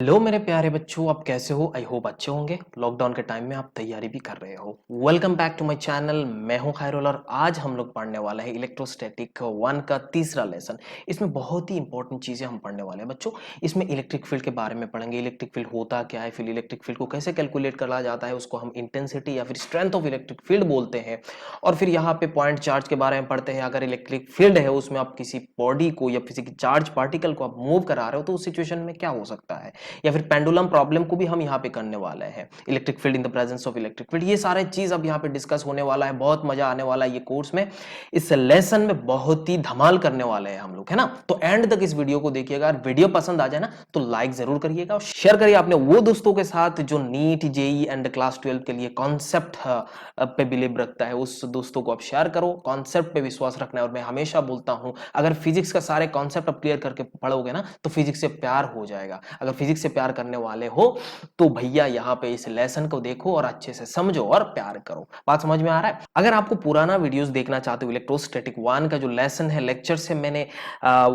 Hello मेरे प्यारे बच्चों, आप कैसे हो? आई होप अच्छे होंगे। लॉकडाउन के टाइम में आप तैयारी भी कर रहे हो। Welcome back to my channel. मैं हूं खैरुल और आज हम लोग पढ़ने वाला है इलेक्ट्रोस्टैटिक 1 का तीसरा लेसन। इसमें बहुत ही इंपॉर्टेंट चीजें हम पढ़ने वाले हैं बच्चों। इसमें इलेक्ट्रिक फील्ड के बारे में पढ़ेंगे। इलेक्ट्रिक फील्ड होता क्या है, फिर इलेक्ट्रिक फील्ड को कैसे कैलकुलेट करा जाता है, उसको हम इंटेंसिटी या फिर स्ट्रेंथ ऑफ इलेक्ट्रिक फील्ड बोलते हैं। और फिर यहाँ पे पॉइंट चार्ज के बारे में पढ़ते हैं। अगर इलेक्ट्रिक फील्ड है उसमें आप किसी बॉडी को या किसी चार्ज पार्टिकल को आप मूव करा रहे हो तो उस सिचुएशन में क्या हो सकता है, या फिर पेंडुलम प्रॉब्लम को भी हम यहाँ पे करने वाले हैं। Electric field in the presence of electric field, ये सारे चीज अब यहाँ पे डिस्कस होने वाला है। बहुत मजा आने वाला है ये कोर्स में। इस लेसन में बहुत ही धमाल करने वाले हैं हम लोग, है ना। तो एंड तक इस वीडियो को देखिएगा। अगर वीडियो पसंद आ जाए ना तो लाइक जरूर करिएगा और शेयर करिए अपने वो दोस्तों के साथ जो नीट जेई एंड क्लास 12 के लिए कॉन्सेप्ट पे बिलीव रखता है। उस दोस्तों को आप शेयर करो। कॉन्सेप्ट पे विश्वास रखना है। और मैं हमेशा बोलता हूं, अगर फिजिक्स का सारे कॉन्सेप्ट आप क्लियर करके पढ़ोगे ना तो फिजिक्स से प्यार हो जाएगा। अगर फिजिक्स से प्यार करने वाले हो तो भैया यहाँ पे इस लेसन को देखो और अच्छे से समझो और प्यार करो। बात समझ में आ रहा है? अगर आपको पुराना वीडियोस देखना चाहते हो, इलेक्ट्रोस्टैटिक 1 का जो लेसन है लेक्चर से मैंने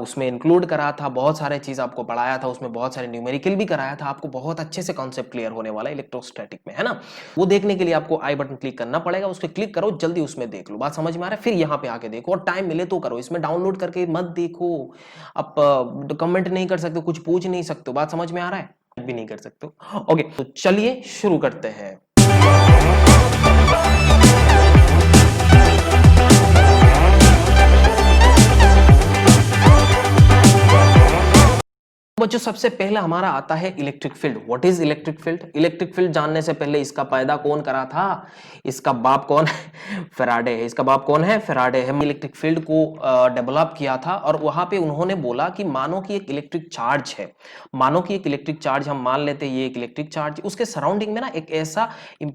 उसमें इंक्लूड करा था, बहुत सारे चीज आपको पढ़ाया था, उसमें बहुत सारे न्यूमेरिकल भी कराया था। आपको बहुत अच्छे से कॉन्सेप्ट क्लियर होने वाला है इलेक्ट्रोस्टैटिक में, है ना। वो देखने के लिए आपको आई बटन क्लिक करना पड़ेगा, उसके क्लिक करो, जल्दी उसमें देख लो। बात समझ में आ रहा है? फिर यहाँ पे आके देखो और टाइम मिले तो करो। इसमें डाउनलोड करके मत देखो। आप कमेंट नहीं कर सकते, कुछ पूछ नहीं सकते। बात समझ में आ रहा है? भी नहीं कर सकते। ओके, तो चलिए शुरू करते हैं। बच्चों, सबसे पहले हमारा आता है electric field. What is electric field? Electric field जानने से पहले इसका पैदा कौन करा था? इसका बाप कौन है? फैराडे है। इसका बाप कौन है? फैराडे है। इलेक्ट्रिक फील्ड को डेवलप किया था और वहां पे उन्होंने बोला कि मानो कि एक इलेक्ट्रिक चार्ज है, मानो कि एक इलेक्ट्रिक चार्ज हम मान लेते हैं, ये एक इलेक्ट्रिक चार्ज, उसके सराउंडिंग में ना एक ऐसा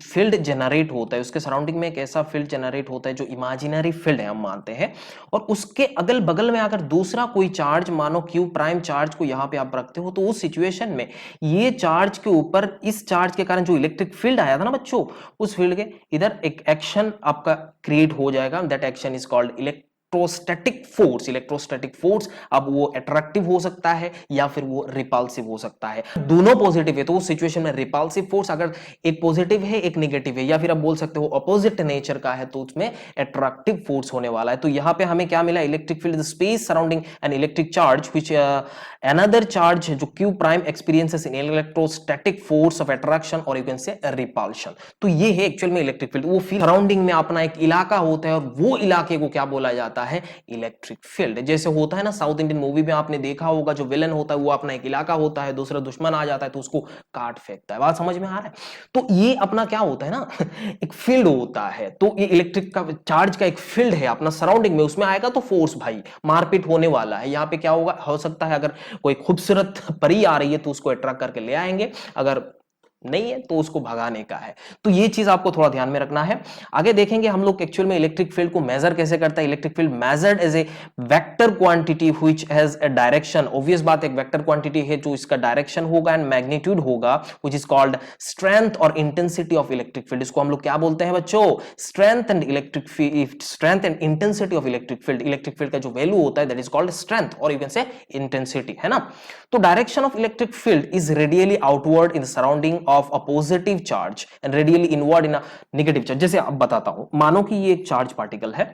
फील्ड जनरेट होता है, उसके सराउंडिंग में एक ऐसा फील्ड जनरेट होता है जो इमेजिनरी फील्ड है, हम मानते हैं। और उसके अगल बगल में अगर दूसरा कोई चार्ज, मानो क्यू प्राइम चार्ज को यहां पे आप रखते हो, तो उस सिचुएशन में ये चार्ज के ऊपर इस चार्ज के कारण जो इलेक्ट्रिक फील्ड आया था ना बच्चों, उस फील्ड के इधर एक एक्शन आपका क्रिएट हो जाएगा। That action is called electrostatic force. Electrostatic force, अब वो अट्रैक्टिव हो सकता है या फिर वो रिपल्सिव हो सकता है। दोनों पॉजिटिव है तो उस सिचुएशन में रिपल्सिव फोर्स, अगर एक पॉजिटिव है एक नेगेटिव है, या फिर आप बोल सकते हो अपोजिट नेचर का है, तो उसमें अट्रैक्टिव फोर्स होने वाला है। तो यहां पे हमें क्या मिला? Electric field, space surrounding an electric charge which another charge जो q prime experiences in electrostatic force of attraction और you can say repulsion। तो ये है एक्चुअल में इलेक्ट्रिक फील्ड। वो फील्ड सराउंडिंग में अपना एक इलाका होता है और वो इलाके को क्या बोला जाता है? Electric field. जैसे होता है ना साउथ इंडियन मूवी में आपने देखा होगा, जो विलन होता है वो अपना एक इलाका होता है, दूसरा दुश्मन आ जाता है तो उसको काट फेंकता है। बात समझ में आ रहा है? तो ये अपना क्या होता है ना एक फील्ड होता है। तो ये इलेक्ट्रिक का चार्ज का एक फील्ड है अपना सराउंडिंग में, उसमें आएगा तो फोर्स भाई मारपीट होने वाला है। यहाँ पे क्या होगा, हो सकता है अगर कोई खूबसूरत परी आ रही है तो उसको अट्रैक्ट करके ले आएंगे, अगर नहीं है तो उसको भगाने का है। तो ये चीज आपको थोड़ा ध्यान में रखना है। आगे देखेंगे हम लोग एक्चुअल में इलेक्ट्रिक फील्ड को मेजर कैसे करता है। Electric field measured as a vector quantity which has a direction. Obvious बात, एक वेक्टर क्वांटिटी है जो इसका डायरेक्शन होगा एंड मैग्नीट्यूड होगा, व्हिच इज कॉल्ड स्ट्रेंथ और इंटेंसिटी ऑफ इलेक्ट्रिक फील्ड। इसको हम लोग क्या बोलते हैं बच्चों? Strength and electric field, strength and intensity of electric field. Electric field का जो वैल्यू होता है दैट इज कॉल्ड स्ट्रेंथ और यू कैन से इंटेंसिटी, है ना। तो direction of electric field is radially outward in the surrounding of a positive charge and radially inward in a negative charge. जैसे अब बताता हूं, मानो कि ये एक चार्ज पार्टिकल है,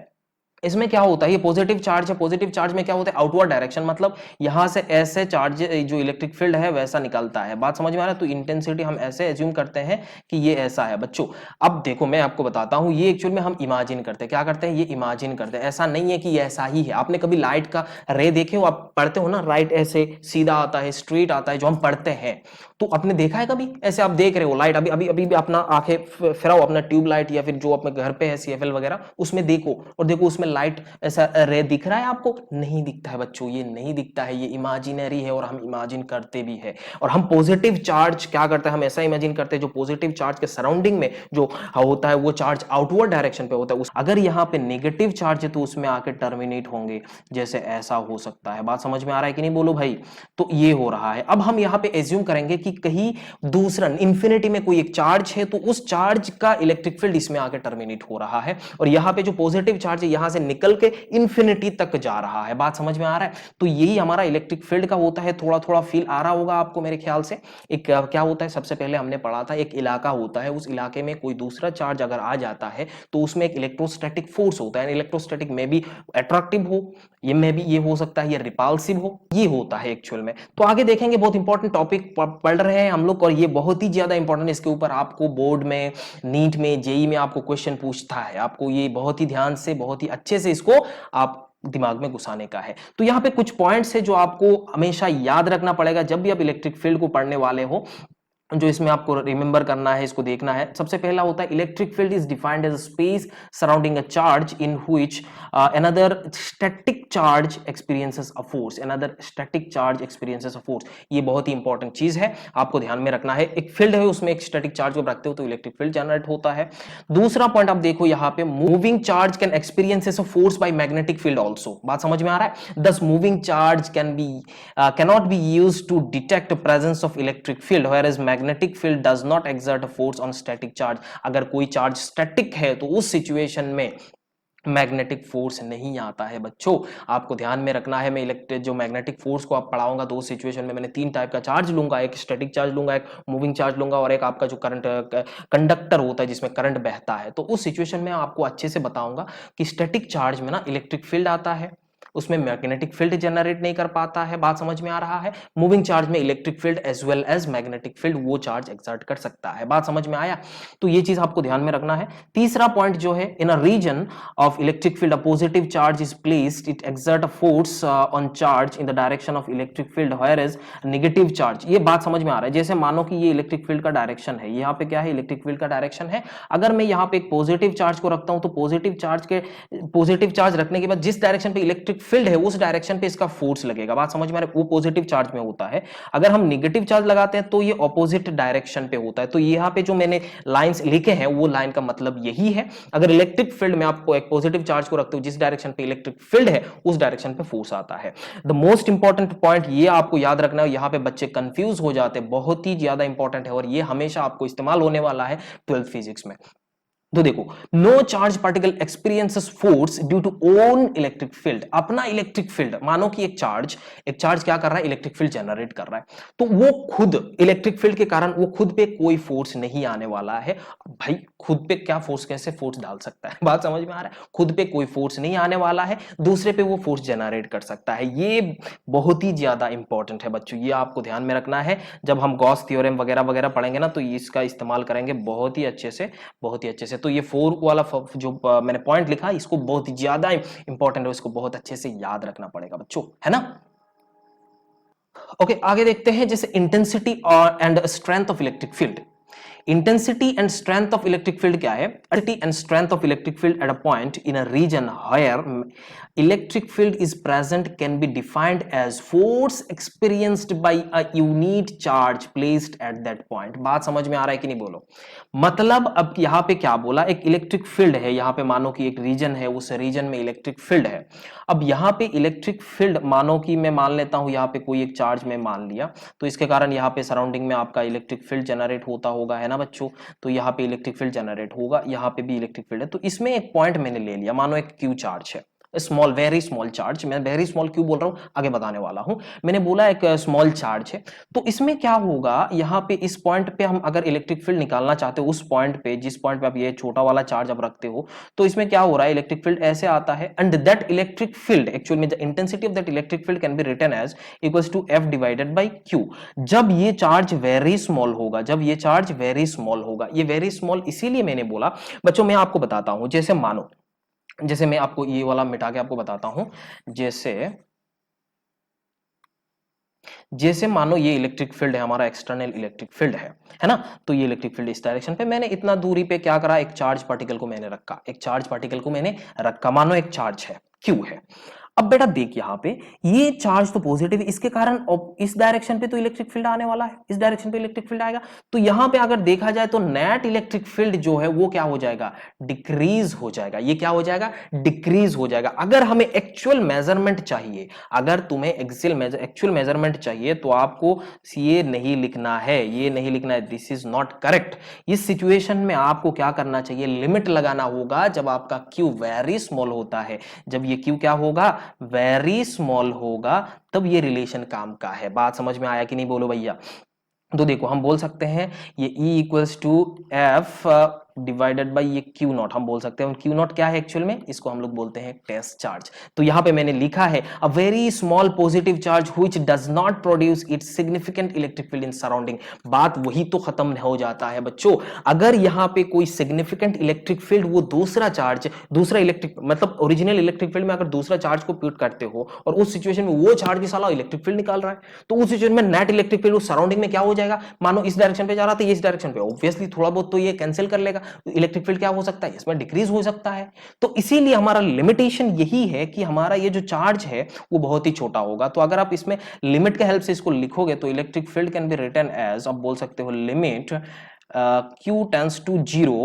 इसमें क्या होता है, ये पॉजिटिव चार्ज है। पॉजिटिव चार्ज में क्या होता है? आउटवर्ड डायरेक्शन, मतलब यहां से ऐसे चार्ज जो इलेक्ट्रिक फील्ड है वैसा निकलता है। बात समझ में आ रहा है? तो इंटेंसिटी हम ऐसे एज्यूम करते हैं कि ये ऐसा है बच्चों। अब देखो मैं आपको बताता हूं, ये एक्चुअल में हम इमेजिन करते हैं। क्या करते हैं? ये इमेजिन करते हैं। ऐसा नहीं है कि ये ऐसा ही है। आपने कभी लाइट का रे देखे हो? आप पढ़ते हो ना, राइट ऐसे सीधा आता है, स्ट्रेट आता है, जो हम पढ़ते हैं। तो आपने देखा है कभी ऐसे? आप देख रहे हो लाइट, अभी अभी अभी भी अपना आंखें फिराओ, अपना ट्यूब लाइट या फिर जो अपने घर पे है सीएफएल वगैरह, उसमें देखो और देखो उसमें लाइट ऐसा रे दिख रहा है आपको? नहीं दिखता है बच्चों, ये नहीं दिखता है, ये इमेजिनरी है और हम इमेजिन करते भी है। और हम पॉजिटिव चार्ज क्या करते हैं? हम ऐसा इमेजिन करते हैं जो पॉजिटिव चार्ज के सराउंडिंग में जो होता है वो चार्ज आउटवर्ड डायरेक्शन पे होता है। अगर यहाँ पे नेगेटिव चार्ज है तो उसमें आके टर्मिनेट होंगे, जैसे ऐसा हो सकता है। बात समझ में आ रहा है कि नहीं? बोलो भाई। तो ये हो रहा है। अब हम यहाँ पे एज्यूम करेंगे कि कहीं दूसरा इंफिनिटी में कोई एक चार्ज है, तो उस चार्ज का इलेक्ट्रिक फील्ड इसमें आके टर्मिनेट हो रहा है, और यहाँ पे जो पॉजिटिव चार्ज है यहां से निकल के इंफिनिटी तक जा रहा है। बात समझ में आ रहा है? तो यही हमारा इलेक्ट्रिक फील्ड का होता है। थोड़ा थोड़ा फील आ रहा होगा आपको मेरे ख्याल से। एक क्या होता है, सबसे पहले हमने पढ़ा था एक इलाका होता है, उस इलाके में कोई दूसरा चार्ज अगर आ जाता है तो उसमें एक इलेक्ट्रोस्टैटिक फोर्स होता है। इलेक्ट्रोस्टैटिक में भी अट्रैक्टिव हो, ये में भी ये हो सकता है, ये रिपल्सिव हो, ये होता है एक्चुअल में। तो आगे देखेंगे, बहुत इंपॉर्टेंट टॉपिक पढ़ रहे हैं हम लोग और ये बहुत ही ज्यादा इंपॉर्टेंट, इसके ऊपर आपको बोर्ड में, नीट में, जेई में आपको क्वेश्चन पूछता है। आपको ये बहुत ही ध्यान से, बहुत ही अच्छे से इसको आप दिमाग में घुसाने का है। तो यहाँ पे कुछ पॉइंट्स है जो आपको हमेशा याद रखना पड़ेगा जब भी आप इलेक्ट्रिक फील्ड को पढ़ने वाले हो, जो इसमें आपको रिमेंबर करना है, इसको देखना है। सबसे पहला होता है electric field is defined as a space surrounding a charge in which another static charge experiences a force, another static charge experiences a force। ये बहुत ही इंपॉर्टेंट चीज है, आपको ध्यान में रखना है। एक फील्ड है, उसमें एक स्टैटिक चार्ज को रखते हो तो इलेक्ट्रिक फील्ड जनरेट होता है। दूसरा पॉइंट आप देखो यहाँ पे, moving charge can experiences a force by magnetic field also. बात समझ में आ रहा है? दस moving charge cannot be used to detect the presence of electric field, whereas magnetic field does not exert a force on static charge। अगर कोई charge static है तो उस सिचुएशन में मैग्नेटिक फोर्स नहीं आता है। बच्चों आपको ध्यान में रखना है। मैं इलेक्ट्रिक जो मैग्नेटिक फोर्स को आप पढ़ाऊंगा, दो सिचुएशन में मैंने तीन टाइप का चार्ज लूंगा, एक स्टैटिक चार्ज लूंगा, एक मूविंग चार्ज लूंगा और एक आपका जो करंट कंडक्टर होता है जिसमें करंट बहता है। तो उस सिचुएशन में आपको अच्छे से बताऊंगा कि स्टैटिक चार्ज में ना इलेक्ट्रिक फील्ड आता है, उसमें मैग्नेटिक फील्ड जनरेट नहीं कर पाता है। बात समझ में आ रहा है? मूविंग चार्ज में electric field as well as magnetic field वो चार्ज एक्सर्ट कर सकता है। बात समझ में आया? तो ये चीज आपको ध्यान में रखना है। तीसरा पॉइंट जो है, in a region of electric field a positive charge is placed, it exert a force on charge in the direction of electric field, whereas negative charge. ये बात समझ में आ रहा है? जैसे मानो कि ये इलेक्ट्रिक फील्ड का डायरेक्शन है, यहाँ पे क्या है, इलेक्ट्रिक फील्ड का डायरेक्शन है। अगर मैं यहाँ पे एक पॉजिटिव चार्ज को रखता हूं तो पॉजिटिव चार्ज रखने के बाद जिस डायरेक्शन पे इलेक्ट्रिक फील्ड है उस डायरेक्शन पे इसका फोर्स लगेगा। बात समझ में आ रही है? वो पॉजिटिव चार्ज में होता है। अगर हम नेगेटिव चार्ज लगाते हैं तो ये ऑपोजिट डायरेक्शन पे होता है। तो यहाँ पे जो मैंने लाइंस लिखे हैं वो लाइन का मतलब यही है। अगर इलेक्ट्रिक फील्ड में आपको एक पॉजिटिव चार्ज को रखते हो, जिस डायरेक्शन पे इलेक्ट्रिक फील्ड है उस डायरेक्शन पे फोर्स आता है। द मोस्ट इंपॉर्टेंट पॉइंट ये आपको याद रखना है, यहाँ पे बच्चे कंफ्यूज हो जाते हैं, बहुत ही ज्यादा इंपॉर्टेंट है और ये हमेशा आपको इस्तेमाल होने वाला है 12th फिजिक्स में। तो देखो, no charge particle experiences force due to own electric field. अपना इलेक्ट्रिक फील्ड, मानो कि एक चार्ज क्या कर रहा है, इलेक्ट्रिक फील्ड जनरेट कर रहा है, तो वो खुद इलेक्ट्रिक फील्ड के कारण वो खुद पे कोई फोर्स नहीं आने वाला है। भाई खुद पे क्या फोर्स, कैसे फोर्स डाल सकता है? बात समझ में आ रहा है? खुद पे कोई फोर्स नहीं आने वाला है, दूसरे पे वो फोर्स जनरेट कर सकता है। ये बहुत ही ज्यादा इंपॉर्टेंट है बच्चों, ये आपको ध्यान में रखना है। जब हम गॉस थ्योरम वगैरह वगैरह पढ़ेंगे ना तो इसका इस्तेमाल करेंगे बहुत ही अच्छे से, बहुत ही अच्छे से। तो ये 4 वाला जो मैंने पॉइंट लिखा, इसको बहुत ही ज्यादा इंपॉर्टेंट है, इसको बहुत अच्छे से याद रखना पड़ेगा बच्चों, है ना? ओके, आगे देखते हैं। जैसे intensity and strength of electric field. Intensity and strength of electric field क्या है? Intensity and strength of electric field at a point in a region where electric field is present can be defined as force experienced by a unit charge placed at that point। बात समझ में आ रहा है कि नहीं? बोलो। मतलब अब यहाँ पे क्या बोला, एक इलेक्ट्रिक फील्ड है, यहाँ पे मानो कि एक रीजन है, उस रीजन में इलेक्ट्रिक फील्ड है। अब यहाँ पे इलेक्ट्रिक फील्ड, मानो कि मैं मान लेता हूँ यहाँ पे कोई एक चार्ज में मान लिया, तो इसके कारण यहाँ पे सराउंडिंग में आपका इलेक्ट्रिक फील्ड जनरेट होता होगा, है ना बच्चों? तो यहाँ पे इलेक्ट्रिक फील्ड जनरेट होगा, यहाँ पे भी इलेक्ट्रिक फील्ड है। तो इसमें एक पॉइंट मैंने ले लिया, मानो एक क्यू चार्ज है, स्मॉल, वेरी स्मॉल चार्ज। मैं वेरी स्मॉल क्यों बोल रहा हूं आगे बताने वाला हूं। मैंने बोला एक स्मॉल चार्ज है, तो इसमें क्या होगा, यहां पे इस पॉइंट पे हम अगर इलेक्ट्रिक फील्ड निकालना चाहते हो, उस पॉइंट पे, जिस पॉइंट पे आप ये छोटा वाला चार्ज अब रखते हो, तो इसमें क्या हो रहा है, इलेक्ट्रिक फील्ड ऐसे आता है। And that electric field actually में the intensity of that electric field can be written as equals to F divided by q. जब ये चार्ज वेरी स्मॉल होगा, जब ये चार्ज वेरी स्मॉल होगा, ये वेरी स्मॉल इसीलिए मैंने बोला बच्चों, मैं आपको बताता हूं। जैसे मानो, जैसे मैं आपको ये वाला मिटा के आपको बताता हूं। जैसे मानो ये इलेक्ट्रिक फील्ड है, हमारा एक्सटर्नल इलेक्ट्रिक फील्ड है ना? तो ये इलेक्ट्रिक फील्ड इस डायरेक्शन पे, मैंने इतना दूरी पे क्या करा, एक चार्ज पार्टिकल को मैंने रखा, एक चार्ज पार्टिकल को मैंने रखा, मानो एक चार्ज है, क्यू है। अब बेटा देख यहाँ पे ये चार्ज तो पॉजिटिव है, इसके कारण इस डायरेक्शन पे तो इलेक्ट्रिक फील्ड आने वाला है, इस डायरेक्शन पे इलेक्ट्रिक फील्ड आएगा। तो यहाँ पे अगर देखा जाए तो नेट इलेक्ट्रिक फील्ड जो है वो क्या हो जाएगा, डिक्रीज हो जाएगा। ये क्या हो जाएगा, डिक्रीज हो जाएगा। अगर हमें एक्चुअल मेजरमेंट चाहिए, अगर तुम्हें एक्चुअल मेजरमेंट चाहिए तो आपको ये नहीं लिखना है, ये नहीं लिखना है, दिस इज नॉट करेक्ट। इस सिचुएशन में आपको क्या करना चाहिए, लिमिट लगाना होगा जब आपका क्यू वेरी स्मॉल होता है। जब ये क्यू क्या होगा, वेरी स्मॉल होगा, तब ये रिलेशन काम का है। बात समझ में आया कि नहीं, बोलो भैया। तो देखो हम बोल सकते हैं ये E equals to F divided by ये क्यू नॉट, हम बोल सकते हैं। क्यू नॉट क्या है एक्चुअल में, इसको हम लोग बोलते हैं टेस्ट चार्ज। तो यहां पे मैंने लिखा है a very small positive charge which does not produce it's significant electric field in surrounding. बात वही तो खत्म हो जाता है बच्चों। अगर यहां पे कोई सिग्निफिकेंट इलेक्ट्रिक फील्ड, वो दूसरा चार्ज, दूसरा इलेक्ट्रिक मतलब ओरिजिनल इलेक्ट्रिक फील्ड में अगर दूसरा चार्ज को पुट करते हो और उस सिचुएशन में वो चार्ज भी साला इलेक्ट्रिक फील्ड निकाल रहा है, तो उस सिचुएशन में नेट इलेक्ट्रिक फील्ड उस सराउंडिंग में क्या हो जाएगा, मानो इस डायरेक्शन पे जा रहा था, ये इस डायरेक्शन पे, ऑब्वियसली थोड़ा बहुत तो ये कैंसिल कर लेगा, इलेक्ट्रिक फील्ड क्या हो सकता है, इसमें डिक्रीज हो सकता है। तो इसीलिए हमारा लिमिटेशन यही है कि हमारा ये जो चार्ज है वो बहुत ही छोटा होगा। तो अगर आप इसमें लिमिट के हेल्प से इसको लिखोगे तो electric field can be written as, आप बोल सकते हो limit Q tends to 0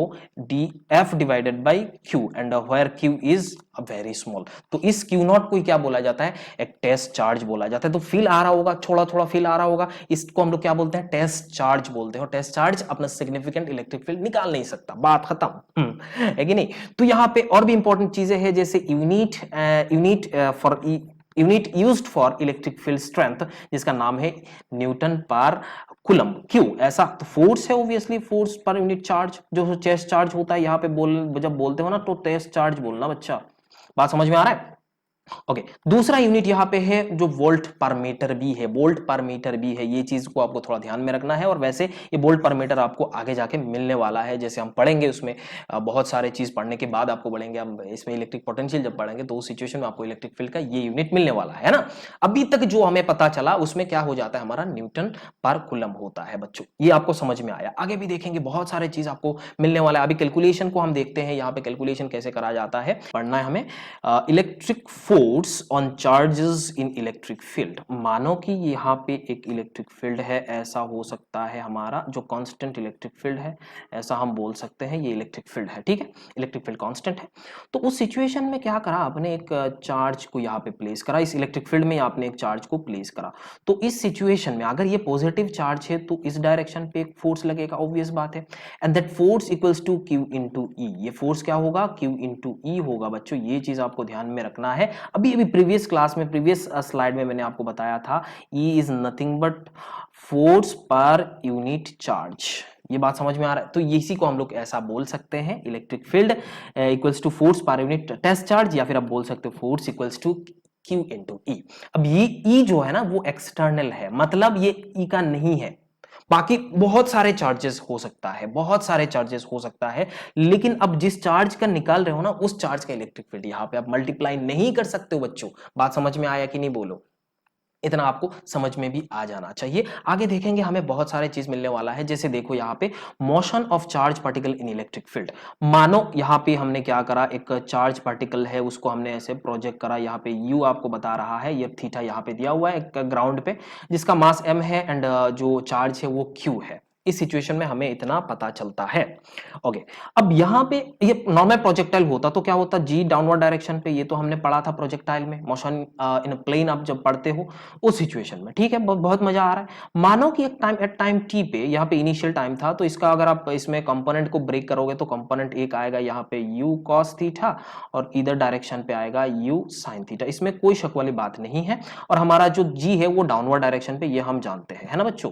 df divided by Q and where Q is very small। तो इस Q नॉट को क्या बोला जाता है, एक टेस्ट चार्ज बोला जाता है। तो फील आ रहा होगा, थोड़ा थोड़ा फील आ रहा होगा, इसको हम लोग क्या बोलते हैं, टेस्ट चार्ज बोलते हैं। टेस्ट चार्ज अपना सिग्निफिकेंट इलेक्ट्रिक फील्ड निकाल नहीं सकता, बात खत्म, है कि नहीं। तो यहाँ पे और भी इंपॉर्टेंट चीजें हैं, जैसे unit used for electric field strength, जिसका नाम है न्यूटन पर कूलम। क्यों ऐसा, तो फोर्स है obviously, force per unit charge, जो टेस्ट चार्ज होता है यहाँ पे जब बोलते हो ना तो टेस्ट चार्ज बोलना बच्चा। बात समझ में आ रहा है। ओके, दूसरा यूनिट यहां पे है जो वोल्ट पर मीटर भी है, वोल्ट पर मीटर भी है। ये चीज को आपको थोड़ा ध्यान में रखना है। और वैसे ये वोल्ट पर मीटर आपको आगे जाके मिलने वाला है, जैसे हम पढ़ेंगे उसमें बहुत सारे चीज पढ़ने के बाद आपको पढ़ेंगे हम इसमें इलेक्ट्रिक पोटेंशियल जब पढ़ेंगे तो उस सिचुएशन में आपको इलेक्ट्रिक फील्ड का ये यूनिट मिलने वाला है ना। अभी तक जो हमें पता चला उसमें क्या हो जाता है, हमारा न्यूटन पर कूलम होता है बच्चों। ये आपको समझ में आया। आगे भी देखेंगे बहुत सारे चीज आपको मिलने वाला है। अभी कैलकुलेशन को हम देखते हैं, यहाँ पे कैलकुलेशन कैसे करा जाता है, पढ़ना है हमें। Electric force on charges in electric field. मानो कि यहाँ पे एक इलेक्ट्रिक फील्ड है, ऐसा हो सकता है हमारा जो कांस्टेंट इलेक्ट्रिक फील्ड है, ऐसा हम बोल सकते हैं ये इलेक्ट्रिक फील्ड है, ठीक है, इलेक्ट्रिक फील्ड कांस्टेंट है। तो उस सिचुएशन में क्या करा आपने, एक चार्ज को यहाँ पे प्लेस करा, इस इलेक्ट्रिक फील्ड में आपने एक चार्ज को प्लेस करा। तो इस सिचुएशन में अगर ये पॉजिटिव चार्ज है तो इस डायरेक्शन पे एक फोर्स लगेगा, ऑब्वियस बात है, and that force equals to q into E. ये फोर्स क्या होगा, क्यू इंटू ई होगा बच्चों। ये चीज आपको ध्यान में रखना है। अभी अभी प्रीवियस क्लास में, प्रीवियस स्लाइड में मैंने आपको बताया था, E is nothing but force per unit charge. ये बात समझ में आ रहा है। तो इसी को हम लोग ऐसा बोल सकते हैं, electric field equals to force per unit test charge, या फिर आप बोल सकते हो force equals to Q into E. अब ये E जो है ना वो एक्सटर्नल है, मतलब ये E का नहीं है। बाकी बहुत सारे चार्जेस हो सकता है, बहुत सारे चार्जेस हो सकता है, लेकिन अब जिस चार्ज का निकाल रहे हो ना उस चार्ज का इलेक्ट्रिक फील्ड यहां पे आप मल्टीप्लाई नहीं कर सकते हो बच्चों। बात समझ में आया कि नहीं, बोलो। इतना आपको समझ में भी आ जाना चाहिए। आगे देखेंगे हमें बहुत सारे चीज मिलने वाला है, जैसे देखो यहाँ पे motion of charge particle in electric field. मानो यहाँ पे हमने क्या करा, एक चार्ज पार्टिकल है उसको हमने ऐसे प्रोजेक्ट करा, यहाँ पे यू आपको बता रहा है, ये थीटा यहाँ पे दिया हुआ है एक ग्राउंड पे, जिसका मास m है एंड जो चार्ज है वो q है। इस सिचुएशन में हमें इतना पता चलता है। ओके, अब यहाँ पे ये नॉर्मल प्रोजेक्टाइल होता तो क्या होता, जी डाउनवर्ड डायरेक्शन पे, ये तो हमने पढ़ा था प्रोजेक्टाइल में, मोशन इन प्लेन आप जब पढ़ते हो उस सिचुएशन में, ठीक है, बहुत मजा आ रहा है। मानो कि एक टाइम एट टाइम टी पे, यहाँ पे इनिशियल टाइम था, तो इसका अगर आप इसमें कंपोनेंट को ब्रेक करोगे तो कंपोनेंट एक आएगा यहाँ पे u cos थीटा और इधर डायरेक्शन पे आएगा u sin थीटा। इसमें कोई शक वाली बात नहीं है। और हमारा जो g है वो डाउनवर्ड डायरेक्शन पे, ये हम जानते हैं, है ना बच्चों।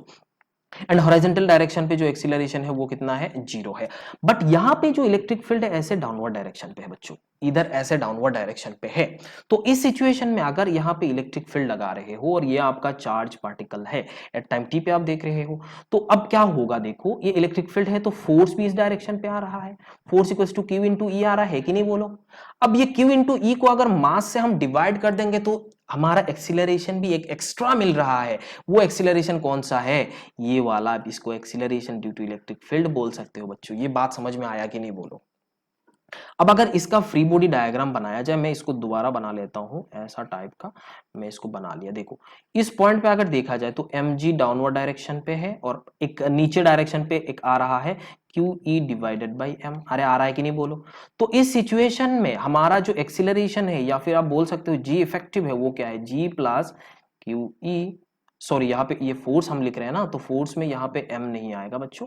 एंड हॉरिजॉन्टल डायरेक्शन पे जो एक्सीलरेशन है वो कितना है, 0 है। बट यहाँ पे जो इलेक्ट्रिक फील्ड है ऐसे डाउनवर्ड डायरेक्शन पे है बच्चों, इधर ऐसे डाउनवर्ड डायरेक्शन पे है। तो इस सिचुएशन में अगर यहाँ पे इलेक्ट्रिक फील्ड लगा रहे हो और ये आपका चार्ज पार्टिकल है, एट टाइम टी पे आप देख रहे हो, तो अब क्या होगा, देखो ये इलेक्ट्रिक फील्ड है तो फोर्स भी इस डायरेक्शन पे आ रहा है, force equals to q into E आ रहा है कि नहीं, बोलो। अब ये क्यू इंटू ई को अगर मास से हम डिवाइड कर देंगे तो हमारा एक्सीलरेशन भी एक एक्स्ट्रा मिल रहा है। वो एक्सीलरेशन कौन सा है, ये वाला। इसको acceleration due to electric field बोल सकते हो बच्चों। ये बात समझ में आया कि नहीं, बोलो। अब अगर इसका फ्री बॉडी डायग्राम बनाया जाए, मैं इसको दोबारा बना लेता हूं ऐसा टाइप का, मैं इसको बना लिया। देखो इस पॉइंट पे अगर देखा जाए तो mg डाउनवर्ड डायरेक्शन पे है और एक नीचे डायरेक्शन पे एक आ रहा है QE डिवाइडेड बाई m। अरे आ रहा है कि नहीं बोलो। तो इस सिचुएशन में हमारा जो एक्सीलरेशन है या फिर आप बोल सकते हो जी इफेक्टिव है वो क्या है, g प्लस QE, सॉरी यहाँ पे ये फोर्स हम लिख रहे हैं ना, तो फोर्स में यहाँ पे m नहीं आएगा बच्चों।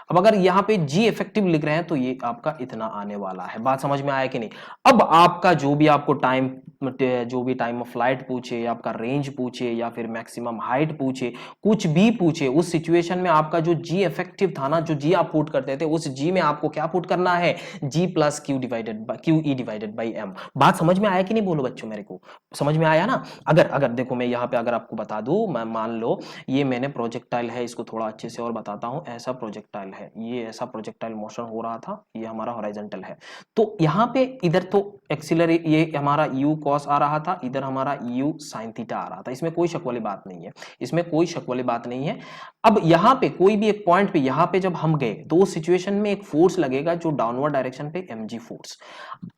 अब अगर यहाँ पे g इफेक्टिव लिख रहे हैं तो ये आपका इतना आने वाला है। बात समझ में आया कि नहीं। अब आपका जो भी आपको टाइम ऑफ फ्लाइट पूछे, आपका रेंज पूछे या फिर मैक्सिमम हाइट पूछे, कुछ भी पूछे, उस सिचुएशन में आपका जो g इफेक्टिव था ना, जो g आप पुट करते थे, उस g में आपको क्या पुट करना है, g plus QE divided by m। बात समझ में आया कि नहीं बोलो बच्चों, मेरे को समझ में आया ना। अगर अगर देखो मैं यहाँ पे अगर आपको बता दूं, मैं मान लो ये मैंने प्रोजेक्टाइल है, इसको थोड़ा अच्छे से और बताता हूं। ऐसा प्रोजेक्टाइल है, ये ऐसा प्रोजेक्टाइल मोशन हो रहा था, ये हमारा हॉरिजॉन्टल है। तो यहाँ पे इधर तो एक्सिलरी ये हमारा u cos आ रहा था, इधर हमारा u sin थीटा आ रहा था। इसमें कोई शक वाली बात नहीं है, इसमें कोई शक वाली बात नहीं है। अब यहाँ पे कोई भी एक पॉइंट पे यहाँ पे जब हम गए तो उस सिचुएशन में एक फोर्स लगेगा जो डाउनवर्ड डायरेक्शन पे mg फोर्स,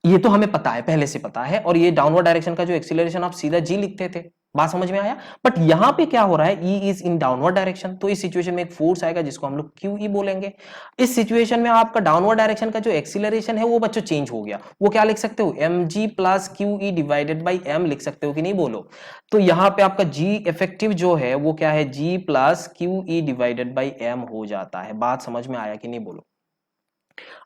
ये तो हमें पता है, पहले से पता है। और ये डाउनवर्ड डायरेक्शन का जो एक्सीलरेशन आप सीधा जी लिखते थे। बात समझ में आया। बट यहां पे क्या हो रहा है, E is in downward direction, तो इस सिचुएशन में एक फोर्स आएगा जिसको हम लोग QE बोलेंगे। इस सिचुएशन में आपका डाउनवर्ड डायरेक्शन का जो एक्सीलरेशन है वो बच्चों चेंज हो गया। वो क्या लिख सकते हो, mg plus QE divided by m लिख सकते हो कि नहीं बोलो। तो यहां पे आपका G इफेक्टिव जो है वो क्या है, G plus QE divided by m हो जाता है। बात समझ में आया कि नहीं बोलो।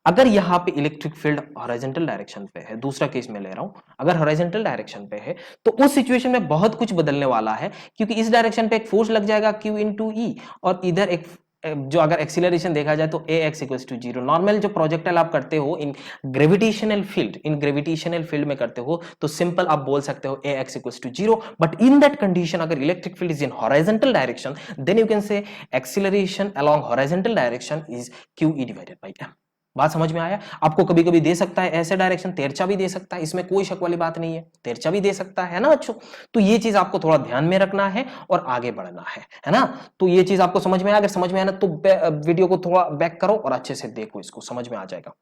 अगर यहाँ पे इलेक्ट्रिक फील्ड हॉरिजॉन्टल डायरेक्शन पे है, दूसरा केस में ले रहा हूं, अगर हॉरिजॉन्टल डायरेक्शन पे है तो उस सिचुएशन में बहुत कुछ बदलने वाला है, क्योंकि इस डायरेक्शन पे एक फोर्स लग जाएगा Q इंटू E, और इधर एक जो अगर एक्सीलरेशन देखा जाए तो ax इक्वल्स टू 0। नॉर्मल जो प्रोजेक्टाइल आप करते हो इन ग्रेविटेशनल फील्ड में करते हो तो सिंपल आप बोल सकते हो ax equals to 0। But in that condition अगर electric field is in horizontal direction then you can say acceleration along horizontal direction is QE divided by m। बात समझ में आया। आपको कभी कभी दे सकता है ऐसे डायरेक्शन, तिरछा भी दे सकता है, इसमें कोई शक वाली बात नहीं है, तिरछा भी दे सकता है ना बच्चों। तो ये चीज आपको थोड़ा ध्यान में रखना है और आगे बढ़ना है ना। तो ये चीज आपको समझ में आया। अगर समझ में आया ना तो वीडियो को थोड़ा बैक करो और अच्छे से देखो, इसको समझ में आ जाएगा,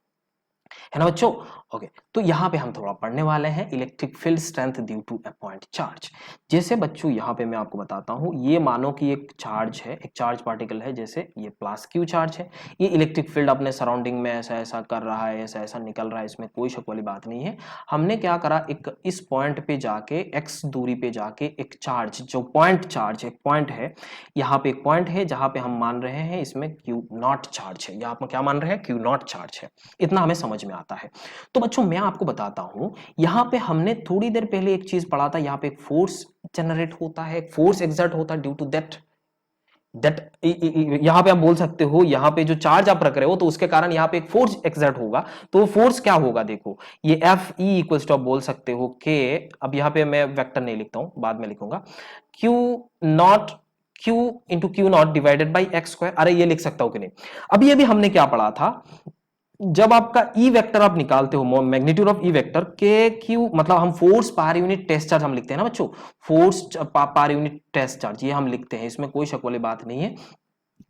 है ना बच्चों। ओके, तो यहां पे हम थोड़ा पढ़ने वाले हैं electric field strength due to a point charge. जैसे बच्चों यहां पे मैं आपको बताता हूं, ये मानो कि एक चार्ज है, एक चार्ज पार्टिकल है, जैसे ये प्लस Q चार्ज है। ये इलेक्ट्रिक फील्ड अपने सराउंडिंग में ऐसा ऐसा कर रहा है, ऐसा ऐसा निकल रहा है, इसमें कोई शक वाली बात नहीं है। हमने क्या करा, एक इस पॉइंट पे जाके x दूरी पे जाके एक चार्ज, जो पॉइंट चार्ज, एक पॉइंट है यहाँ पे, एक पॉइंट है जहां पे हम मान रहे हैं इसमें Q0 चार्ज है। यहाँ पर क्या मान रहे हैं, Q0 चार्ज है। इतना हमें समझ में आता है। तो बच्चों मैं आपको बताता हूं, यहां पे हमने थोड़ी देर पहले एक चीज पढ़ा था, यहां पे एक फोर्स जनरेट होता है, फोर्स एक्सर्ट होता है ड्यू टू दैट यहां पे आप बोल सकते हो, यहां पे जो चार्ज आप रख रहे हो तो उसके कारण यहां पे एक फोर्स एक्सर्ट होगा। तो वो फोर्स क्या होगा, देखो ये Fe इक्वल्स टू आप बोल सकते हो के, अब यहां पे मैं वेक्टर नहीं लिखता हूं, बाद में लिखूंगा, Q into Q0 divided by X square. अरे ये लिख सकता हूं कि नहीं। अब ये भी हमने क्या पढ़ा था, जब आपका ई वेक्टर आप निकालते हो, मैग्नीट्यूड ऑफ ई वेक्टर के क्यू, मतलब हम force per unit test charge हम लिखते हैं ना बच्चों, force per unit test charge ये हम लिखते हैं, इसमें कोई शक वाली बात नहीं है।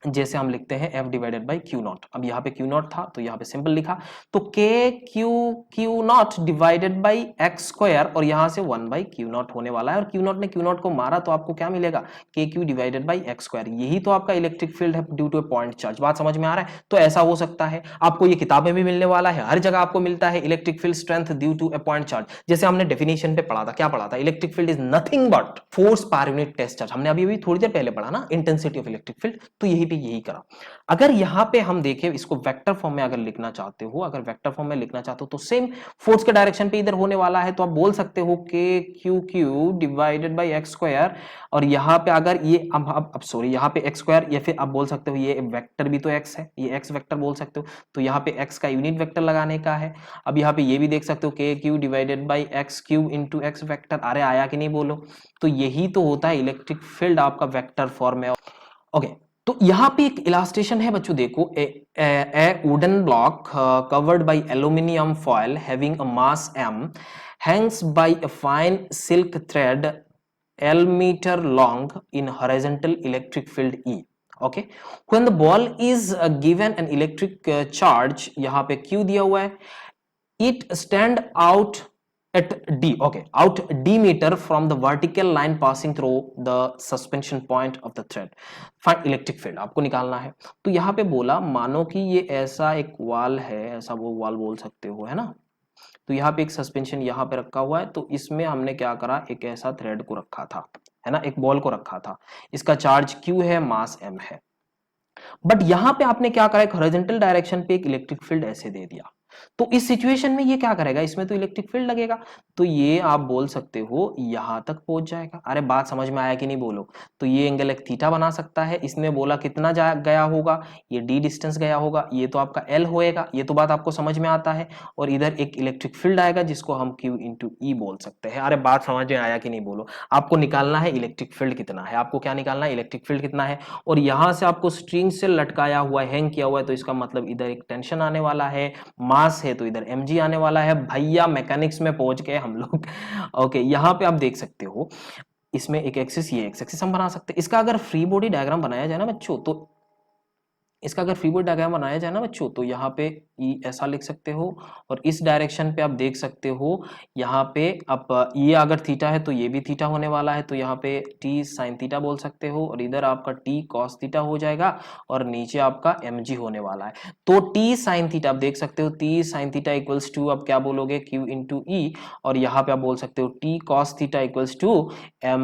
जैसे हम लिखते हैं F डिवाइडेड बाई Q0। अब यहाँ पे Q0 था तो यहाँ पे सिंपल लिखा, तो Q0 divided by X square, और यहाँ से 1 बाई Q0 होने वाला है, और Q0 ने Q0 को मारा तो आपको क्या मिलेगा, KQ divided by X square. यही तो आपका इलेक्ट्रिक फील्ड है due to a point charge. बात समझ में आ रहा है। तो ऐसा हो सकता है, आपको ये किताबें भी मिलने वाला है, हर जगह आपको मिलता है electric field strength due to a point charge. जैसे हमने डेफिनेशन पे पढ़ा था, क्या पढ़ा था, electric field is nothing but force per unit test charge. हमने अभी थोड़ी देर पहले पढ़ा ना इंटेंसिटी ऑफ इलेक्ट्रिक फील्ड, तो यही पे यही करा। अगर यहां पे हम देखें इसको वेक्टर फॉर्म में अगर लिखना चाहते हो, अगर वेक्टर फॉर्म में लिखना चाहते हो तो सेम फोर्स के डायरेक्शन पे इधर होने वाला है, तो आप बोल सकते हो के Q Q divided by X square, और यहां पे अगर ये अब सॉरी यहाँ पे एक्स स्क्वायर, या फिर आप बोल सकते हो ये वेक्टर भी तो एक्स है, ये एक्स वेक्टर बोल सकते हो, तो यहाँ पे एक्स का यूनिट वेक्टर लगाने का है। अब यहाँ पे ये भी देख सकते हो के Q divided by x Q into x vector. अरे आया कि नहीं बोलो। तो यही तो होता है इलेक्ट्रिक फील्ड आपका वेक्टर फॉर्म में। ओके, तो यहां पे एक इलास्ट्रेशन है बच्चों, देखो ए wooden block covered by aluminium foil having a mass m hangs by a fine silk thread L meter long in horizontal electric field E. Okay, when the ball is given an electric charge, यहाँ पे Q दिया हुआ है, it stand out at d, okay, out d meter from the vertical line passing through the suspension point of the thread. Find electric field, आपको निकालना है। तो यहाँ पे बोला मानो कि ये ऐसा एक वाल है, ऐसा वो वाल बोल सकते हो, है ना। तो यहाँ पे एक सस्पेंशन यहाँ पे रखा हुआ है, तो इसमें हमने क्या करा, एक ऐसा थ्रेड को रखा था, है ना, एक बॉल को रखा था। इसका चार्ज q है, मास m है। बट यहां पे आपने क्या करा, एक हॉरिजॉन्टल डायरेक्शन पे एक इलेक्ट्रिक फील्ड ऐसे दे दिया। तो इस सिचुएशन में ये क्या करेगा, इसमें तो इलेक्ट्रिक फील्ड लगेगा, तो ये आप बोल सकते हो यहां तक पहुंच जाएगा। अरे बात समझ में आया कि नहीं बोलो। तो ये एंगल एक थीटा बना सकता है। इसमें बोला कितना गया होगा, ये d डिस्टेंस गया होगा, ये तो आपका l होएगा, ये तो बात आपको समझ में आता है। और इधर एक इलेक्ट्रिक फील्ड आएगा जिसको हम q इंटू ई बोल सकते हैं। अरे बात समझ में आया कि नहीं बोलो। आपको निकालना है इलेक्ट्रिक फील्ड कितना है, आपको क्या निकालना है, इलेक्ट्रिक फील्ड कितना है। और यहां से आपको स्ट्रिंग से लटकाया हुआ है, हैंग किया हुआ है, तो इसका मतलब इधर एक टेंशन आने वाला है, मास है तो इधर mg आने वाला है। भैया मैकेनिक्स में पहुंच गए हम लोग। ओके, यहाँ पे आप देख सकते हो, इसमें एक एक्सिस, ये एक्सिस हम बना सकते हैं। इसका अगर फ्री बॉडी डायग्राम बनाया जाए ना बच्चों, तो इसका अगर फ्री बॉडी डायग्राम बनाया जाए ना बच्चों, तो यहाँ पे ई ऐसा लिख सकते हो, और इस डायरेक्शन पे आप देख सकते हो, यहाँ पे आप ये अगर थीटा है तो ये भी थीटा होने वाला है, तो यहाँ पे टी साइन थीटा बोल सकते हो, और इधर आपका टी कॉस थीटा हो जाएगा, और नीचे आपका एम जी होने वाला है। तो टी साइन थीटा आप देख सकते हो, T sine theta equals to, आप क्या बोलोगे, क्यू इंटू ई, और यहाँ पे आप बोल सकते हो T cos theta equals to M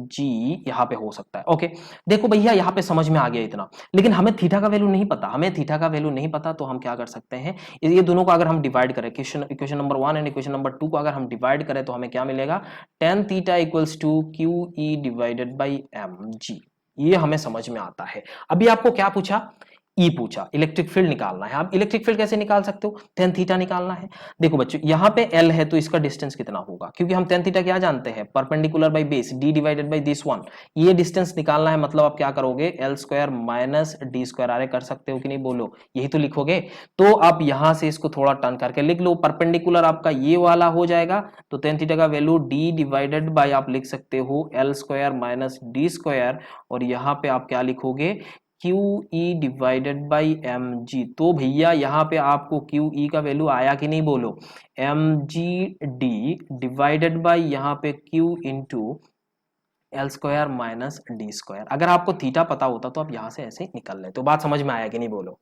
G, यहाँ पे हो सकता है। ओके, देखो भैया यहाँ पे समझ में आ गया इतना, लेकिन हमें थीटा का वैल्यू नहीं पता, हमें थीटा का वैल्यू नहीं पता, तो हम क्या कर सकते हैं, ये दोनों को अगर हम डिवाइड करें, equation number 1 and equation number 2 को अगर हम डिवाइड करें, तो हमें क्या मिलेगा, tan theta equals to Q E divided by M G. ये हमें समझ में आता है। अभी आपको क्या पूछा, ई पूछा, इलेक्ट्रिक फील्ड निकालना है। आप इलेक्ट्रिक फील्ड कैसे निकाल सकते हो, tan थीटा निकालना है। देखो बच्चों, यहाँ पे l है तो इसका डिस्टेंस कितना होगा, क्योंकि हम tan थीटा क्या जानते हैं, perpendicular by base d divided by this one. ये डिस्टेंस निकालना है, मतलब आप क्या करोगे, l square minus D square, आरे कर सकते हो कि नहीं बोलो, यही तो लिखोगे। तो आप यहां से इसको थोड़ा टर्न करके लिख लो, परपेंडिकुलर आपका ये वाला हो जाएगा, तो tan थीटा का वैल्यू d डिवाइडेड बाई आप लिख सकते हो l square minus D square, और यहाँ पे आप क्या लिखोगे, Q E divided by M G. तो भैया यहाँ पे आपको क्यू ई का वैल्यू आया कि नहीं बोलो, M G D divided by यहाँ पे Q into L square minus D square. अगर आपको थीटा पता होता तो आप यहाँ से ऐसे निकल लेते। तो बात समझ में आया कि नहीं बोलो,